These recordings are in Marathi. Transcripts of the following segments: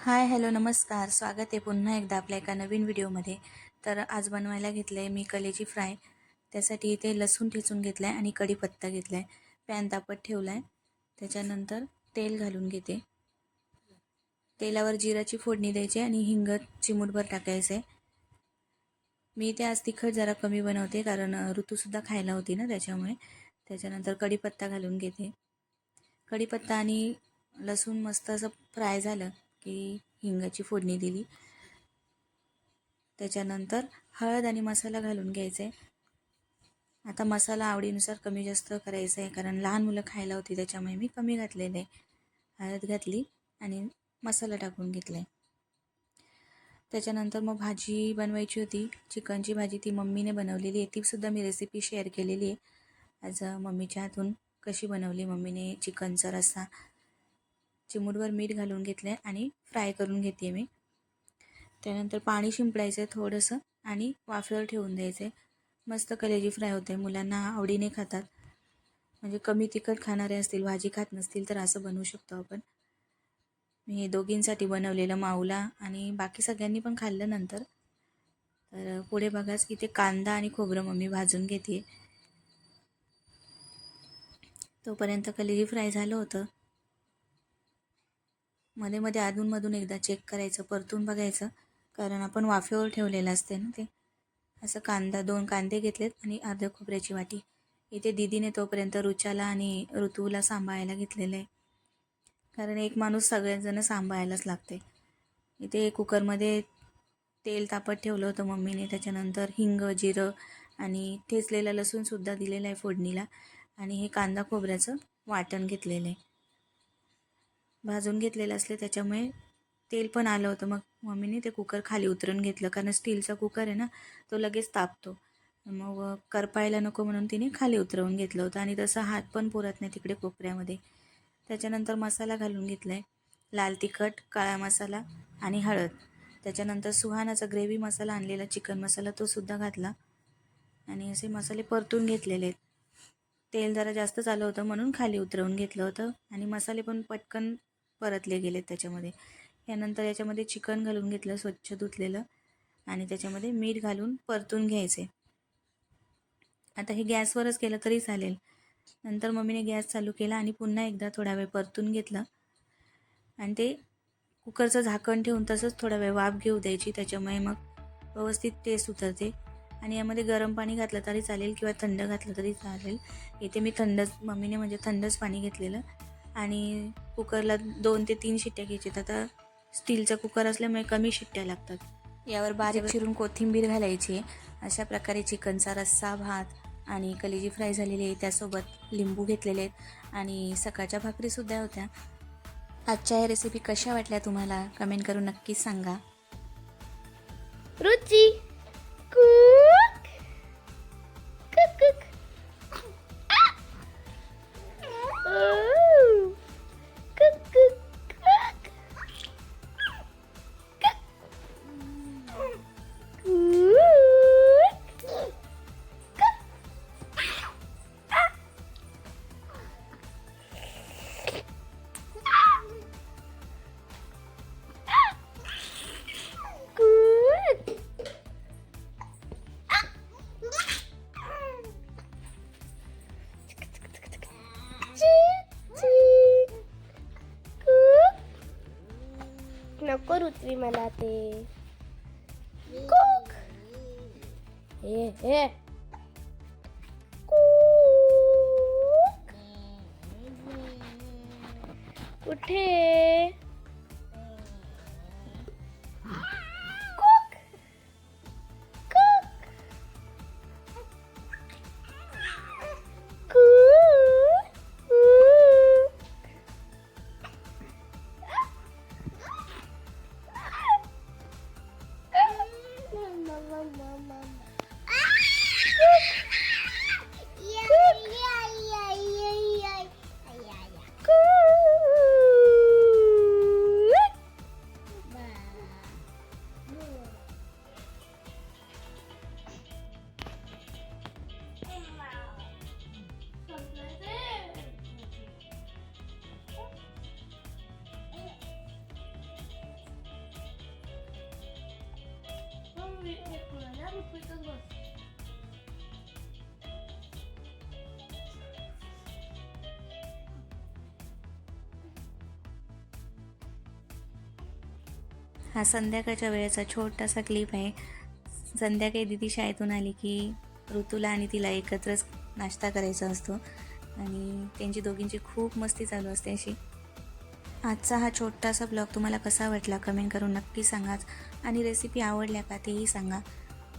हाय, हॅलो, नमस्कार. स्वागत आहे पुन्हा एकदा आपल्या एका नवीन व्हिडिओमध्ये. तर आज बनवायला घेतलं आहे मी कलेजी फ्राय. त्यासाठी इथे लसूण ठेचून घेतला आहे आणि कढीपत्ता घेतला आहे. पॅन तापत ठेवला आहे. त्याच्यानंतर तेल घालून घेते. तेलावर जिराची फोडणी द्यायची आणि हिंग चिमूटभर टाकायचं आहे. मी इथे आज तिखट जरा कमी बनवते कारण ऋतूसुद्धा खायला होती ना त्याच्यामुळे. त्याच्यानंतर कढीपत्ता घालून घेते. कढीपत्ता आणि लसूण मस्त असं फ्राय झालं की हिंगाची फोडणी दिली. त्याच्यानंतर हळद आणि मसाला घालून घ्यायचा आहे. आता मसाला आवडीनुसार कमी जास्त करायचा आहे कारण लहान मुलं खायला होती त्याच्यामुळे मी कमी घातलेलं आहे. हळद घातली आणि मसाला टाकून घेतला आहे. त्याच्यानंतर मग भाजी बनवायची होती. चिकनची भाजी ती मम्मीने बनवलेली आहे. तीसुद्धा मी रेसिपी शेअर केलेली आहे. आज मम्मीच्या हातून कशी बनवली मम्मीने चिकनचा रस्सा. चिमूटभर मीठ घालून घेतलं आहे आणि फ्राय करून घेते मी. त्यानंतर पाणी शिंपडायचं आहे थोडंसं आणि वाफेवर ठेवून द्यायचं आहे. मस्त कलेजी फ्राय होते. मुलांना आवडीने खातात. म्हणजे कमी तिखट खाणारे असतील, भाजी खात नसतील तर असं बनवू शकतो आपण. मी हे दोघींसाठी बनवलेलं माऊला आणि बाकी सगळ्यांनी पण खाल्लं नंतर. तर पुढे बघाच इथे कांदा आणि खोबरं मम्मी भाजून घेते. तोपर्यंत कलेजी फ्राय झालं होतं. मध्ये मध्ये अधूनमधून एकदा चेक करायचं, परतून बघायचं कारण आपण वाफेवर ठेवलेलं असते ना ते. असं दोन कांदे घेतलेत आणि अर्ध्या खोबऱ्याची वाटी. इथे दीदीने तोपर्यंत रुचाला आणि ऋतूला सांभाळायला घेतलेलं आहे कारण एक माणूस सगळेजण सांभाळायलाच लागते. इथे कुकरमध्ये तेल तापत ठेवलं होतं मम्मीने. त्याच्यानंतर हिंग, जिरं आणि ठेचलेलं लसूणसुद्धा दिलेलं आहे फोडणीला आणि हे कांदा खोबऱ्याचं वाटण घेतलेलं आहे. भाजून घेतलेलं असले त्याच्यामुळे तेल पण आलं होतं. मग मम्मीने ते कुकर खाली उतरून घेतलं कारण स्टीलचा कुकर आहे ना, तो लगेच तापतो. मग करपायला नको म्हणून तिने खाली उतरवून घेतलं होतं आणि तसा हात पण पुरत नाही तिकडे कोपऱ्यामध्ये. त्याच्यानंतर मसाला घालून घेतला आहे. लाल तिखट, काळा मसाला आणि हळद. त्याच्यानंतर सुहानाचा ग्रेव्ही मसाला आणलेला चिकन मसाला तोसुद्धा घातला आणि असे मसाले परतून घेतलेले आहेत. तेल जरा जास्तच आलं होतं म्हणून खाली उतरवून घेतलं होतं आणि मसाले पण पटकन परतले गेलेत त्याच्यामध्ये. यानंतर याच्यामध्ये चिकन घालून घेतलं स्वच्छ धुतलेलं आणि त्याच्यामध्ये मीठ घालून परतून घ्यायचे. आता हे गॅसवरच केलं तरी चालेल. नंतर मम्मीने गॅस चालू केला आणि पुन्हा एकदा थोडा वेळ परतून घेतलं आणि ते कुकरचं झाकण ठेवून तसंच थोडा वेळ वाफ घेऊ द्यायची. त्याच्यामुळे मग व्यवस्थित टेस्ट उतरते. आणि यामध्ये गरम पाणी घातलं तरी चालेल किंवा थंड घातलं तरी चालेल. इथे मी मम्मीने म्हणजे थंडच पाणी घेतलेलं आणि कुकरला 2 ते 3 शिट्ट्या घ्यायच्यात. आता स्टीलचा कुकर असल्यामुळे कमी शिट्ट्या लागतात. यावर बारीक चिरून कोथिंबीर घालायची. अशा प्रकारे चिकनचा रस्सा, भात आणि कलेजी फ्राय झालेली आहे. त्यासोबत लिंबू घेतलेले आहेत आणि सकाळच्या भाकरीसुद्धा होत्या. आजच्या या रेसिपी कशा वाटल्या तुम्हाला कमेंट करून नक्कीच सांगा. रुची कुक कुक कुक कुक कुक नको रुचवी मला ते कुक हे हे कुक कुठे कुक कुक हा संध्याकाळच्या वेळेचा छोटासा क्लिप आहे. संध्याकाळी दिदी शाळेतून आली की ऋतूला आणि तिला एकत्रच नाश्ता करायचा असतो आणि त्यांची दोघींची खूप मस्ती चालू असते अशी. आजचा हा छोटासा ब्लॉग तुम्हाला कसा वाटला कमेंट करून नक्की सांगाच आणि रेसिपी आवडल्या का तेही सांगा.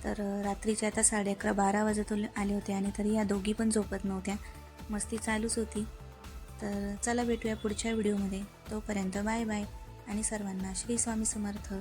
तर रात्रीचे आता 11:30-12 वाजत आले होते आणि तरी या दोघी पण झोपत नव्हत्या, मस्ती चालूच होती. तर चला भेटूया पुढच्या व्हिडिओमध्ये. तोपर्यंत बाय बाय आणि सर्वांना श्री स्वामी समर्थ.